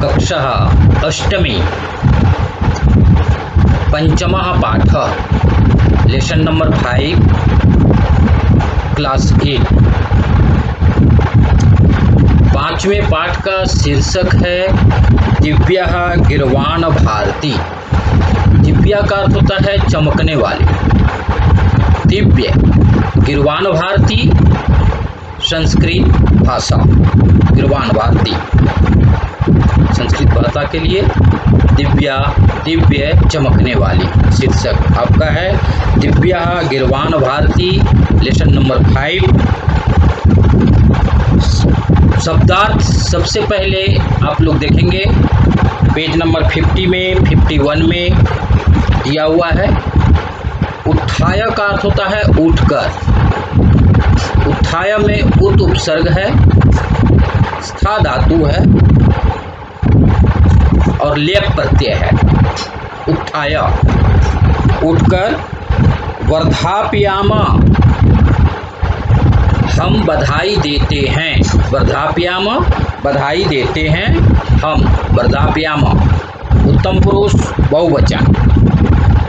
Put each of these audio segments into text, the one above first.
कक्षा अष्टमी पंचमः पाठः lesson number 5 class 8। पांचवें पाठ का शीर्षक है दिव्या गिरवाण भारती। दिव्या का अर्थ होता है चमकने वाली। दिव्य गिरवाण भारती संस्कृत भाषा। गिरवाण भारती संस्कृत भाषा के लिए दिव्या दिव्य चमकने वाली शीर्षक आपका है दिव्या गिरवाण भारती लेसन नंबर 5। शब्दार्थ सबसे पहले आप लोग देखेंगे पेज नंबर 50 में 51 में दिया हुआ है। उत्थाय का अर्थ होता है उठकर। उत्थाय में उत उपसर्ग है, स्था धातु है और लेप प्रत्यय है। उत्थाय उठकर। वर्धापयामा हम बधाई देते हैं। वर्धापयामा बधाई देते हैं हम। वर्धापयामा उत्तम पुरुष बहुवचन।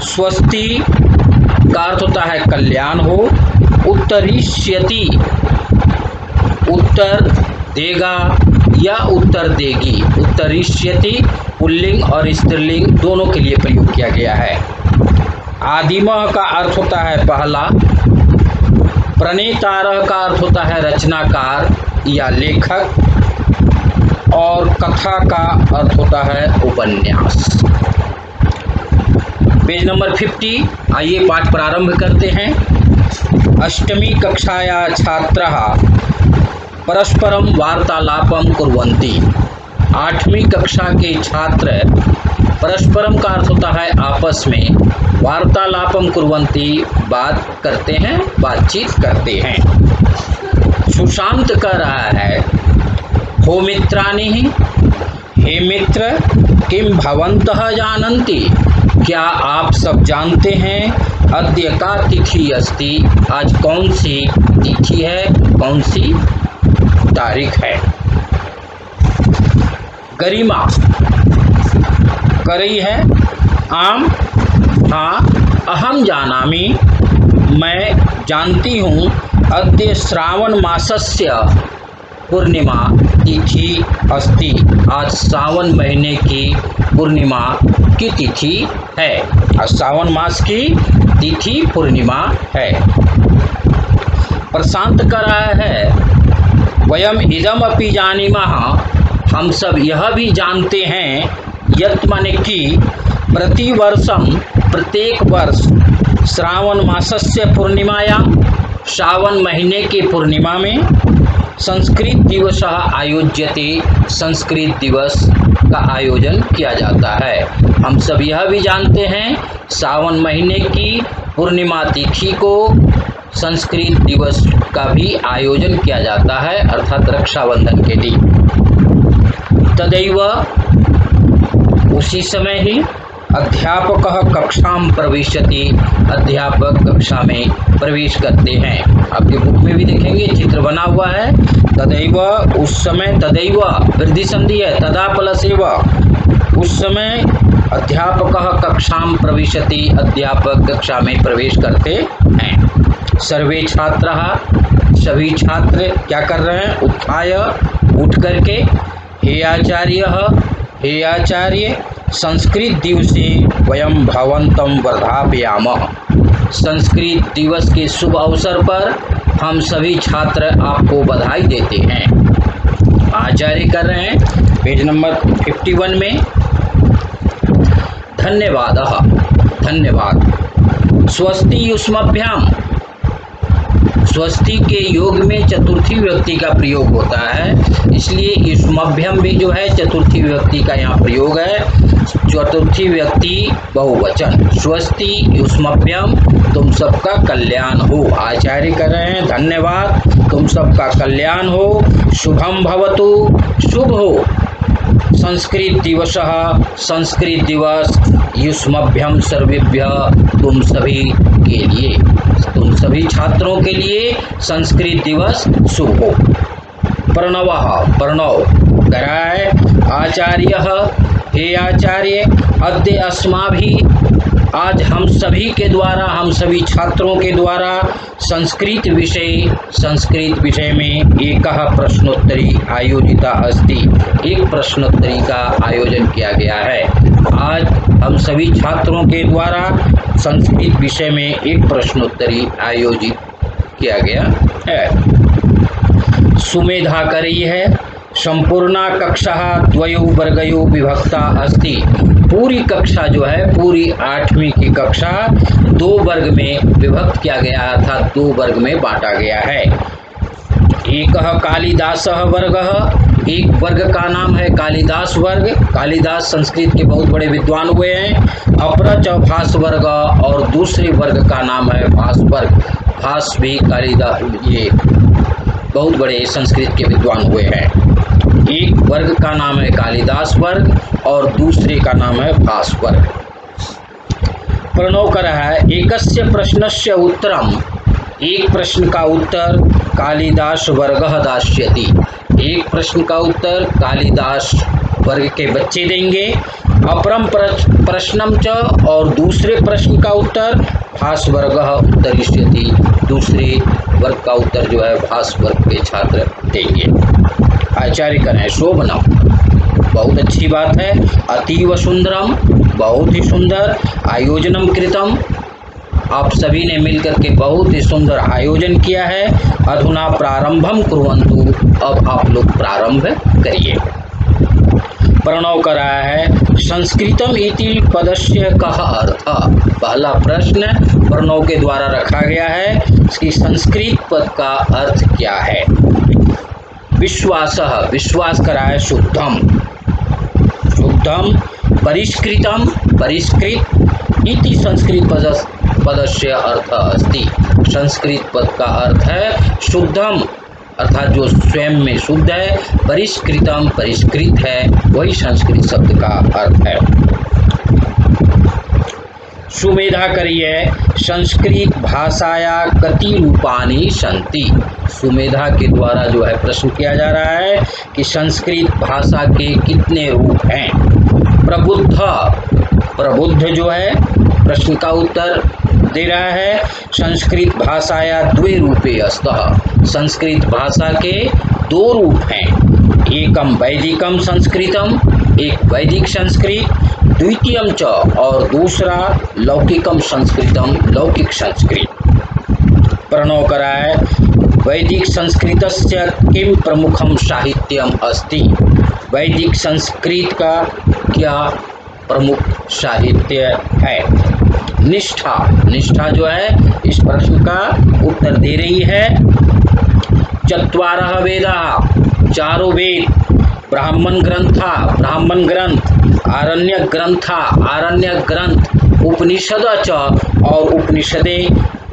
स्वस्ति का अर्थ होता है कल्याण हो। उत्तरिष्यति उत्तर देगा या उत्तर देगी। उत्तरिष्यति पुल्लिंग और स्त्रीलिंग दोनों के लिए प्रयोग किया गया है। आदिमः का अर्थ होता है पहला। प्रणेतारः का अर्थ होता है रचनाकार या लेखक। और कथा का अर्थ होता है उपन्यास। Page number 50। आइए पाठ प्रारंभ करते हैं। अष्टमी कक्षाया छात्राः परस्परम वार्तालापम कुर्वन्ति। आठवीं कक्षा के छात्र परस्परम का अर्थ होता है आपस में। वार्तालापम कुर्वन्ति बात करते हैं, बातचीत करते हैं। सुशांत कह रहा है हो मित्राणि, हे मित्र, किम भवन्तः जानन्ति, क्या आप सब जानते हैं अद्य का तिथि अस्ति, आज कौन सी तिथि है, कौन सी तारीख है। गरिमा कर रही है आम, हाँ, अहम जानामि, मैं जानती हूँ। अद्य श्रावण मासस्य पूर्णिमा तिथि अस्ति, आज सावन महीने की पूर्णिमा की तिथि है। आज सावन मास की तिथि पूर्णिमा है। प्रशांत कर रहा है वयम इदम अपि जानीमः, हम सब यह भी जानते हैं, यत् माने कि प्रतिवर्षम प्रत्येक वर्ष श्रावण मासस्य पूर्णिमायां श्रावण महीने के पूर्णिमा में संस्कृत दिवस आयोज्यते, संस्कृत दिवस का आयोजन किया जाता है। हम सब यह भी जानते हैं सावन महीने की पूर्णिमा तिथि को संस्कृत दिवस का भी आयोजन किया जाता है, अर्थात रक्षाबंधन के दिन। तदैव उसी समय ही अध्यापकः कक्षां प्रविशति, अध्यापक कक्षा में प्रवेश करते हैं। आपके बुक में भी देखेंगे चित्र बना हुआ है। तदैव उस समय, तदैव वृद्धि संधि है, तदा प्लस एव, उस समय अध्यापकः कक्षां प्रविशति, अध्यापक कक्षा में प्रवेश करते हैं। सर्वे छात्राः सभी छात्र क्या कर रहे हैं, उत्थाय उठ करके, हे आचार्यः हे आचार्य, संस्कृत दिवसे वयम भवन्तं वर्धापयामः, संस्कृत दिवस के शुभ अवसर पर हम सभी छात्र आपको बधाई देते हैं। आचार्य कर रहे हैं पेज नंबर 51 में। धन्यवादः धन्यवाद। स्वस्ति युष्मभ्याम, स्वस्ति के योग में चतुर्थी विभक्ति का प्रयोग होता है, इसलिए युष्मभ्यम भी जो है चतुर्थी विभक्ति का यहाँ प्रयोग है। चतुर्थी विभक्ति बहुवचन। स्वस्ति युष्मभ्यम, तुम सबका कल्याण हो। आचार्य कर रहे हैं धन्यवाद, तुम सबका कल्याण हो। शुभम भवतु, शुभ हो। संस्कृत दिवस, संस्कृत दिवस। युष्मभ्यम सर्वेभ्य, तुम सभी के लिए, तुम सभी छात्रों के लिए संस्कृत दिवस शुभ हो। प्रणव, प्रणव कराए आचार्यः, हे आचार्य, अद्य अस्माभिः, आज हम सभी के द्वारा, हम सभी छात्रों के द्वारा संस्कृत विषय में एकः प्रश्नोत्तरी आयोजिता अस्ति, एक प्रश्नोत्तरी का आयोजन किया गया है। आज हम सभी छात्रों के द्वारा संस्कृत विषय में एक प्रश्नोत्तरी आयोजित किया गया है। सुमेधा करी है, संपूर्णा कक्षा द्वयो वर्गयो विभक्ता अस्ति, पूरी कक्षा जो है, पूरी 8वीं की कक्षा 2 वर्ग में विभक्त किया गया, अर्थात 2 वर्ग में बांटा गया है। एकः कालिदासः वर्गः, एक वर्ग का नाम है कालिदास वर्ग। कालिदास संस्कृत के बहुत बड़े विद्वान हुए हैं। अपरच भास वर्ग, और दूसरे वर्ग का नाम है भास वर्ग। भास भी कालिदास, ये बहुत बड़े संस्कृत के विद्वान हुए हैं। एक वर्ग का नाम है कालिदास वर्ग और दूसरे का नाम है भास वर्ग। प्रणव है, एकस्य प्रश्नस्य उत्तरम, एक प्रश्न का उत्तर कालिदास वर्गः दास्यति, एक प्रश्न का उत्तर कालिदास वर्ग के बच्चे देंगे। अपरम प्रश्नम च, और दूसरे प्रश्न का उत्तर भास वर्गः उत्तरिष्यति, दूसरे वर्ग का उत्तर जो है भास वर्ग के छात्र देंगे। आचार्य करें शोभनम, बहुत अच्छी बात है। अतीव सुंदरम, बहुत ही सुंदर। आयोजनम कृतम, आप सभी ने मिलकर के बहुत ही सुंदर आयोजन किया है। अधुना प्रारंभम कुर्वन्तु, अब आप लोग प्रारंभ करिए। प्रणव कर रहा है, संस्कृतम इति पदस्य कः अर्थ, पहला प्रश्न प्रणव के द्वारा रखा गया है कि संस्कृत पद का अर्थ क्या है। विश्वासः, विश्वास करा है शुद्धम, शुद्धम। परिष्कृतम, परिष्कृत। इति संस्कृत पदस्य अर्थ अस्ति, संस्कृत पद का अर्थ है शुद्धम, अर्थात जो स्वयं में शुद्ध है। परिष्कृतम, परिष्कृत है, वही संस्कृत शब्द का अर्थ है। सुमेधा करिए, संस्कृत भाषाया कति रूपाणि सन्ति, सुमेधा के द्वारा जो है प्रश्न किया जा रहा है कि संस्कृत भाषा के कितने रूप हैं। प्रबुद्ध, प्रबुद्ध जो है प्रश्न का उत्तर दे रहा है, संस्कृत भाषाया द्वे रूपे अस्तः, संस्कृत भाषा के 2 रूप हैं। एकम वैदिकम संस्कृतम, एक वैदिक संस्कृत, द्वितीयम च, और दूसरा लौकिकम संस्कृतम, लौकिक संस्कृत। प्रणव करा है, वैदिक संस्कृतस्य किम प्रमुखम साहित्यम अस्ति, वैदिक संस्कृत का क्या प्रमुख साहित्य है। निष्ठा, निष्ठा जो है इस प्रश्न का उत्तर दे रही है। चत्वारः वेदाः, 4 वेद, ब्राह्मण ग्रंथा, ब्राह्मण ग्रंथ, आरण्य ग्रंथा, आरण्य ग्रंथ, उपनिषद च, और उपनिषदे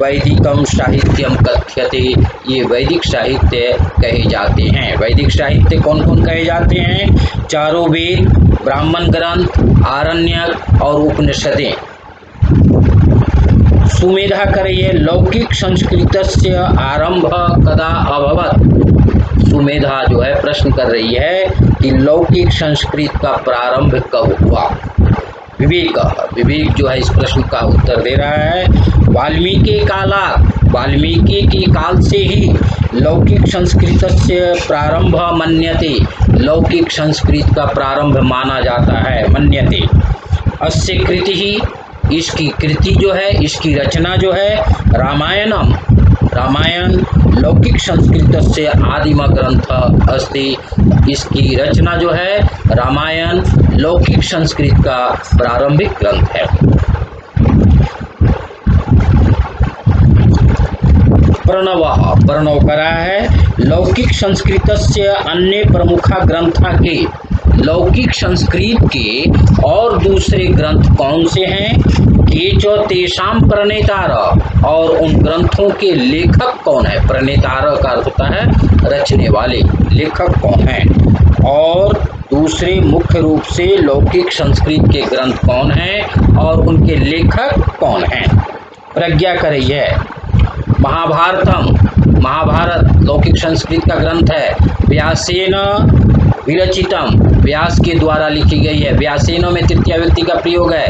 वैदिकम साहित्यम कथ्यते, ये वैदिक साहित्य कहे जाते हैं। वैदिक साहित्य कौन कौन कहे जाते हैं? 4 वेद, ब्राह्मण ग्रंथ, आरण्य और उपनिषदें। सुमेधा करिए, लौकिक संस्कृतस्य आरंभ कदा अभवत, सुमेधा जो है प्रश्न कर रही है कि लौकिक संस्कृत का प्रारंभ कब हुआ। विवेक, विवेक जो है इस प्रश्न का उत्तर दे रहा है, वाल्मीकि कालात्, वाल्मीकि के काल से ही लौकिक संस्कृत से प्रारंभ मन्यते, लौकिक संस्कृत का प्रारंभ माना जाता है, मन्यते। अस्य कृति ही, इसकी कृति जो है, इसकी रचना जो है, रामायणम, रामायण लौकिक संस्कृत से आदिम ग्रंथ अस्ति, इसकी रचना जो है रामायण लौकिक संस्कृत का प्रारंभिक ग्रंथ है। प्रणव, प्रणव करा है, लौकिक संस्कृत से अन्य प्रमुख ग्रंथा के, लौकिक संस्कृत के और दूसरे ग्रंथ कौन से हैं? केचो तेषां प्रणेतार, और उन ग्रंथों के लेखक कौन है? प्रणेतार का अर्थ होता है रचने वाले, लेखक कौन है? और दूसरे मुख्य रूप से लौकिक संस्कृत के ग्रंथ कौन हैं और उनके लेखक कौन हैं? प्रज्ञा करिए, महाभारतम, महाभारत लौकिक संस्कृत का ग्रंथ है। व्यासेन विरचितम, व्यास के द्वारा लिखी गई है। व्यासेन में तृतीया व्यक्ति का प्रयोग है,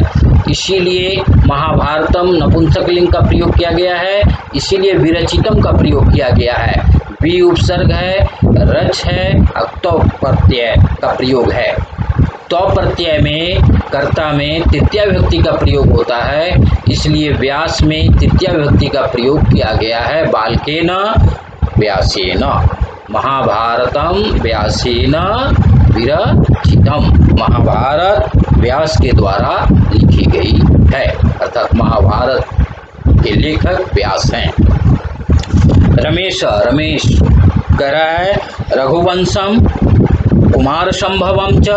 इसीलिए महाभारतम नपुंसकलिंग का प्रयोग किया गया है, इसीलिए विरचितम का प्रयोग किया गया है। वि उपसर्ग है, रच है, तो प्रत्यय का प्रयोग है। तो प्रत्यय में कर्ता में तृतीया विभक्ति का प्रयोग होता है, इसलिए व्यास में तृतीया विभक्ति का प्रयोग किया गया है। बालकेन व्यासेन, महाभारतम व्यासेन विरचितम, महाभारत व्यास के द्वारा लिखी गई है, अर्थात महाभारत के लेखक व्यास हैं। रमेश कह रहा है रघुवंशम कुमार संभवम च,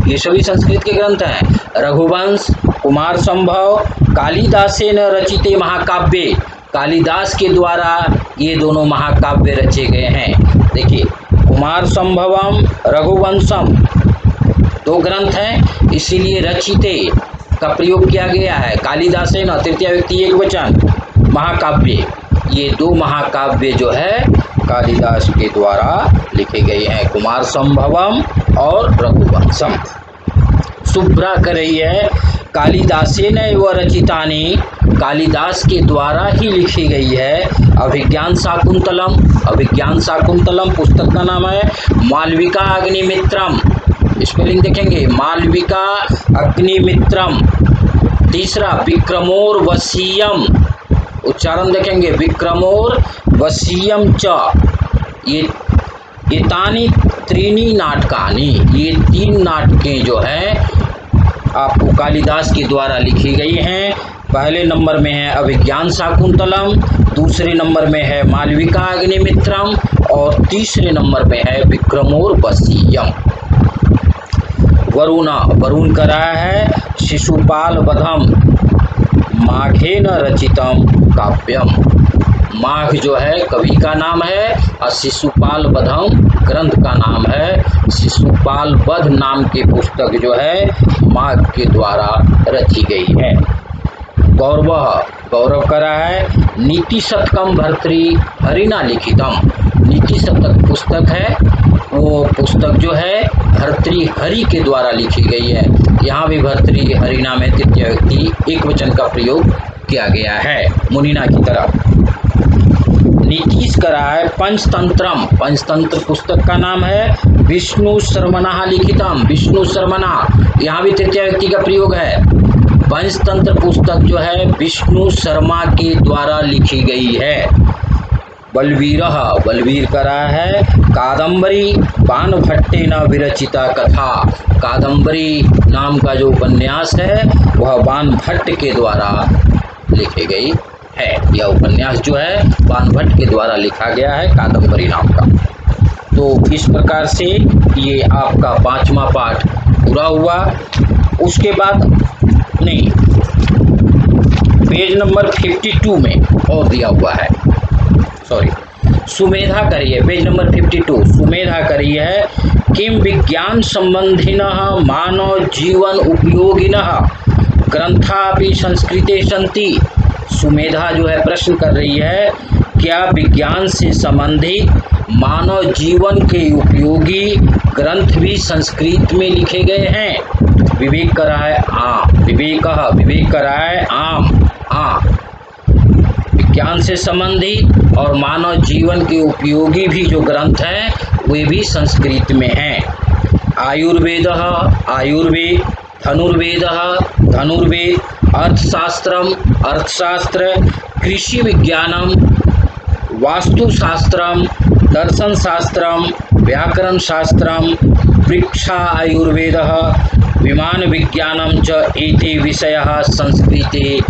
ये सभी संस्कृत के ग्रंथ हैं। रघुवंश, कुमार संभव, कालिदासेन रचिते महाकाव्ये, कालिदास के द्वारा ये दोनों महाकाव्य रचे गए हैं। देखिए, कुमार संभवम, रघुवंशम दो ग्रंथ हैं, इसीलिए रचिते का प्रयोग किया गया है। कालिदासेन तृतीया व्यक्ति एक वचन, महाकाव्य, ये दो महाकाव्य जो है कालिदास के द्वारा लिखे गए हैं, कुमार संभवम और रघुवंशम। शुभ्रा कर रही है कालिदासेन एव रचितानि, कालिदास के द्वारा ही लिखी गई है। अभिज्ञान शाकुंतलम, अभिज्ञान शाकुंतलम पुस्तक का नाम है। मालविका अग्निमित्रम, स्पेलिंग देखेंगे, मालविका अग्निमित्रम। तीसरा विक्रमोर वसीयम, उच्चारण देखेंगे, विक्रमोर वसीयम च। ये तानी त्रीनी नाटकानी, ये तीन नाटकें जो हैं आपको कालिदास के द्वारा लिखी गई हैं। पहले नंबर में है अभिज्ञान शाकुंतलम, दूसरे नंबर में है मालविका अग्निमित्रम और तीसरे नंबर में है विक्रमोर वसीयम। वरुण कर रहा है शिशुपाल वधम माघेन रचितम काव्यम, माघ जो है कवि का नाम है और शिशुपाल वधम ग्रंथ का नाम है। शिशुपाल वध नाम की पुस्तक जो है माघ के द्वारा रची गई है। गौरव कर रहा है नीति शतकम भर्तृहरिना लिखितम, नीति शतक पुस्तक है, वो पुस्तक जो है भर्तृहरि के द्वारा लिखी गई है। यहाँ भी भर्तृहरिना में तृतीय व्यक्ति एक वचन का प्रयोग किया गया है मुनिना की तरह। नीतीश करा है पंचतंत्रम, पंचतंत्र पुस्तक का नाम है। विष्णु शर्मणा लिखितम, विष्णु शर्मणा, यहाँ भी तृतीय व्यक्ति का प्रयोग है। पंचतंत्र पुस्तक जो है विष्णु शर्मा के द्वारा लिखी गई है। बलवीर करा है कादम्बरी बाणभट्टेन विरचिता कथा, कादम्बरी नाम का जो उपन्यास है वह बाणभट्ट के द्वारा लिखी गई है। यह उपन्यास जो है बाणभट्ट के द्वारा लिखा गया है, कादम्बरी नाम का। तो इस प्रकार से ये आपका 5वां पाठ पूरा हुआ। उसके बाद नहीं, पेज नंबर 52 में और दिया हुआ है, सॉरी, सुमेधा करिए, पेज नंबर 52 सुमेधा करिए है किम विज्ञान संबंधिनः मानव जीवन उपयोगिनः ग्रंथापि संस्कृते सन्ति। सुमेधा जो है प्रश्न कर रही है, क्या विज्ञान से संबंधित मानव जीवन के उपयोगी ग्रंथ भी संस्कृत में लिखे गए हैं? विवेक कर रहा है आम, विवेक कर रहा है आम, हाँ, विज्ञान से संबंधित और मानव जीवन के उपयोगी भी जो ग्रंथ हैं वे भी संस्कृत में हैं। आयुर्वेद, धनुर्वेद, अर्थशास्त्र, कृषि विज्ञानम, वास्तुशास्त्रम, दर्शन शास्त्रम, व्याकरण शास्त्रम, पृक्षा आयुर्वेदः, विमान विज्ञानम च एते विषयाः संस्कृते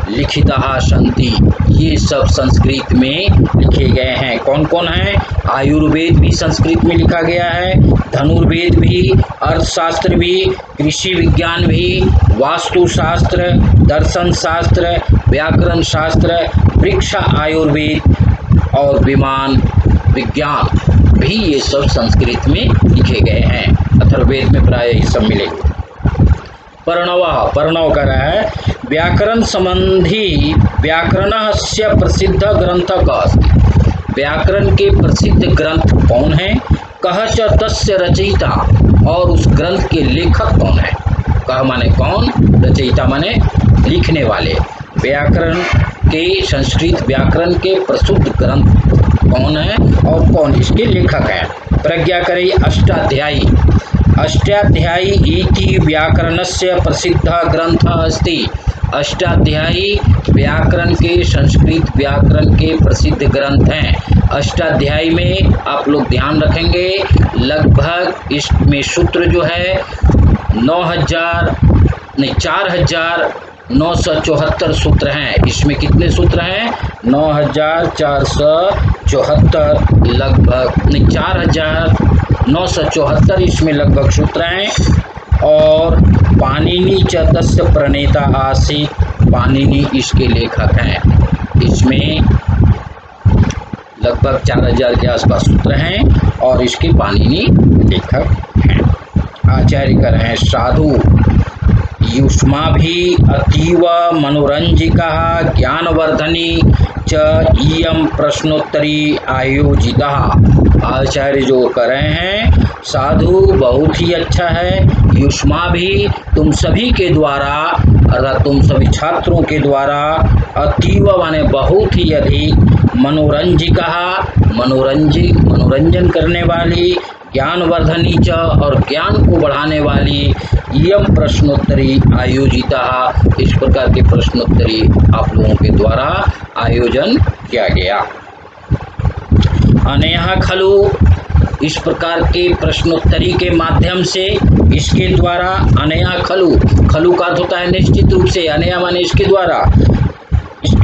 लिखिताः सन्ति। ये सब संस्कृत में लिखे गए हैं। कौन कौन है? आयुर्वेद भी संस्कृत में लिखा गया है, धनुर्वेद भी, अर्थशास्त्र भी, कृषि विज्ञान भी, वास्तुशास्त्र, दर्शन शास्त्र, व्याकरण शास्त्र, पृक्षा आयुर्वेद और विमान विज्ञान भी, ये सब संस्कृत में लिखे गए हैं। अथर्ववेद में प्राय ये सब मिलेंगे। प्रणव कर रहा है व्याकरण संबंधी व्याकरणस्य प्रसिद्ध ग्रंथः कः अस्ति। व्याकरण के प्रसिद्ध ग्रंथ कौन हैं। कः च तस्य रचयिता, और उस ग्रंथ के लेखक कौन है। कह माने कौन, रचयिता माने लिखने वाले। व्याकरण के, संस्कृत व्याकरण के प्रसिद्ध ग्रंथ कौन है और कौन इसके लेखक हैं। प्रज्ञा करे अष्टाध्यायी। अष्टाध्यायी इति व्याकरणस्य प्रसिद्धः ग्रंथः अस्ति। अष्टाध्यायी व्याकरण के, संस्कृत व्याकरण के प्रसिद्ध ग्रंथ हैं। अष्टाध्यायी में आप लोग ध्यान रखेंगे, लगभग इसमें सूत्र जो है 4,974 सूत्र हैं। इसमें कितने सूत्र हैं, 9,474, लगभग 4,974 इसमें लगभग सूत्र हैं। और पाणिनि च तस्य प्रणेता आसीत्, पाणिनि इसके लेखक हैं। इसमें लगभग 4,000 के आसपास सूत्र हैं और इसके पाणिनि लेखक हैं। आचार्य कर हैं साधु युष्माभिः अतीव मनोरंजिका ज्ञानवर्धनी च इयं प्रश्नोत्तरी आयोजिता। आचार्य जो कर रहे हैं, साधु बहुत ही अच्छा है, युष्माभिः तुम सभी के द्वारा, अर्थात तुम सभी छात्रों के द्वारा, अतीव माने बहुत ही अधिक, मनोरंजिका मनोरंजन करने वाली, ज्ञानवर्धनी च और ज्ञान को बढ़ाने वाली, इयं प्रश्नोत्तरी आयोजिता, इस प्रकार के प्रश्नोत्तरी आप लोगों के द्वारा आयोजन किया गया। अनेहा खलु, इस प्रकार के प्रश्नोत्तरी के माध्यम से, इसके द्वारा, अनेहा खलु, खलु का होता है निश्चित रूप से, अनेहा माने इसके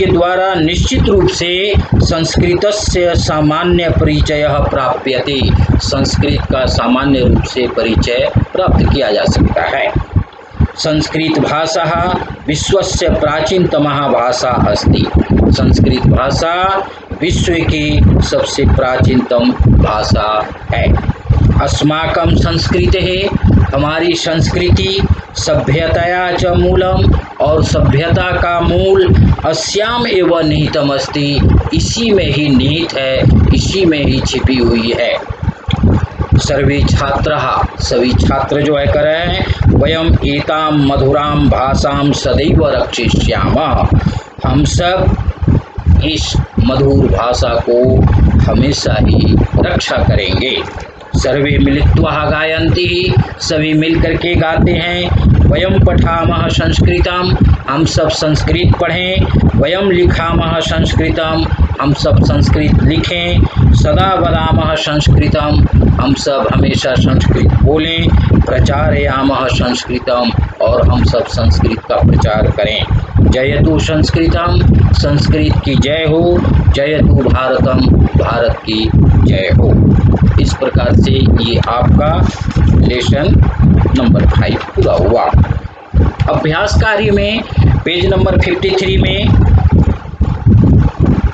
द्वारा निश्चित रूप से संस्कृतस्य सामान्य परिचयः प्राप्यते, संस्कृत का सामान्य रूप से परिचय प्राप्त किया जा सकता है। संस्कृत भाषा विश्वस्य प्राचीनतमः भाषा अस्ति, संस्कृत भाषा विश्व की सबसे प्राचीनतम भाषा है। अस्माकं संस्कृतिः, हमारी संस्कृति, सभ्यतया च मूलम, और सभ्यता का मूल, अस्याम एव निहितम अस्ति, इसी में ही निहित है, इसी में ही छिपी हुई है। सर्वे छात्राः, सभी छात्र जो है कर रहे हैं, वयम एतां मधुरां भाषां सदैव रक्षिष्यामः, हम सब इस मधुर भाषा को हमेशा ही रक्षा करेंगे। सर्वे मिलित्वा गायन्ति, सभी मिल करके गाते हैं। वयम पठामः संस्कृतम, हम सब संस्कृत पढ़ें। वयम लिखामः संस्कृतम, हम सब संस्कृत लिखें। सदा वदामः संस्कृतम, हम सब हमेशा संस्कृत बोलें। प्रचारयामः संस्कृतम, और हम सब संस्कृत का प्रचार करें। जयतु संस्कृतम, संस्कृत की जय हो। जयतु भारतम, भारत की जय हो। इस प्रकार से ये आपका लेसन नंबर 5 पूरा हुआ। अभ्यास कार्य में पेज नंबर 53 में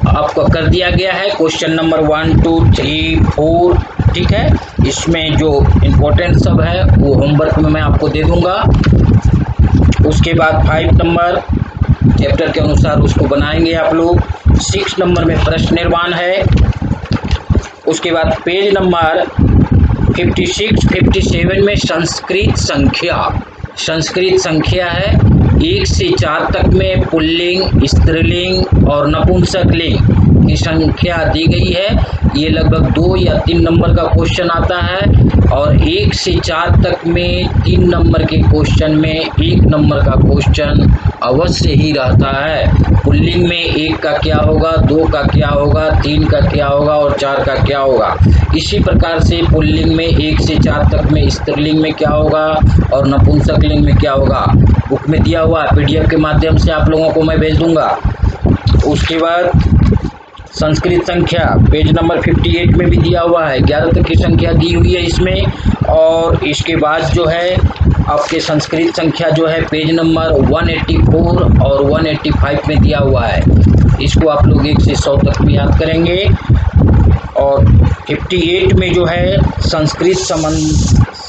आपको कर दिया गया है क्वेश्चन नंबर 1, 2, 3, 4, ठीक है। इसमें जो इम्पोर्टेंट सब है वो होमवर्क में मैं आपको दे दूंगा। उसके बाद 5 नंबर चैप्टर के अनुसार उसको बनाएंगे आप लोग। 6 नंबर में प्रश्न निर्माण है। उसके बाद पेज नंबर 56, 57 में संस्कृत संख्या है। 1 से 4 तक में पुल्लिंग, स्त्रीलिंग और नपुंसकलिंग की संख्या दी गई है। ये लगभग 2 या 3 नंबर का क्वेश्चन आता है, और 1 से 4 तक में 3 नंबर के क्वेश्चन में 1 नंबर का क्वेश्चन अवश्य ही रहता है। पुल्लिंग में 1 का क्या होगा, 2 का क्या होगा, 3 का क्या होगा और 4 का क्या होगा। इसी प्रकार से पुल्लिंग में 1 से 4 तक में स्त्रीलिंग में क्या होगा और नपुंसकलिंग में क्या होगा। बुक में दिया हुआ PDF के माध्यम से आप लोगों को मैं भेज दूंगा। उसके बाद संस्कृत संख्या पेज नंबर 58 में भी दिया हुआ है, 11 तक की संख्या दी हुई है इसमें। और इसके बाद जो है आपके संस्कृत संख्या जो है पेज नंबर 184 और 185 में दिया हुआ है। इसको आप लोग 1 से 100 तक भी याद करेंगे। और 58 में जो है संस्कृत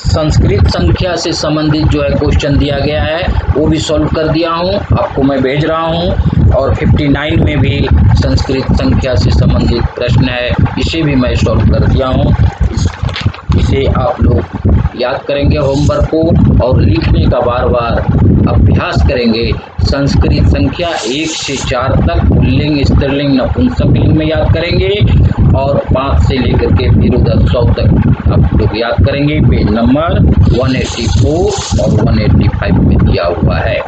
संस्कृत संख्या से संबंधित जो है क्वेश्चन दिया गया है वो भी सॉल्व कर दिया हूँ, आपको मैं भेज रहा हूँ। और 59 में भी संस्कृत संख्या से संबंधित प्रश्न है, इसे भी मैं सॉल्व कर दिया हूँ। इसे आप लोग याद करेंगे होमवर्क को और लिखने का बार बार अभ्यास करेंगे। संस्कृत संख्या 1 से 4 तक पुल्लिंग, स्त्रीलिंग, नपुंसकलिंग में याद करेंगे और 5 से लेकर के फिर उधर 100 तक आप लोग याद करेंगे। पेज नंबर 184 और 185 में दिया हुआ है।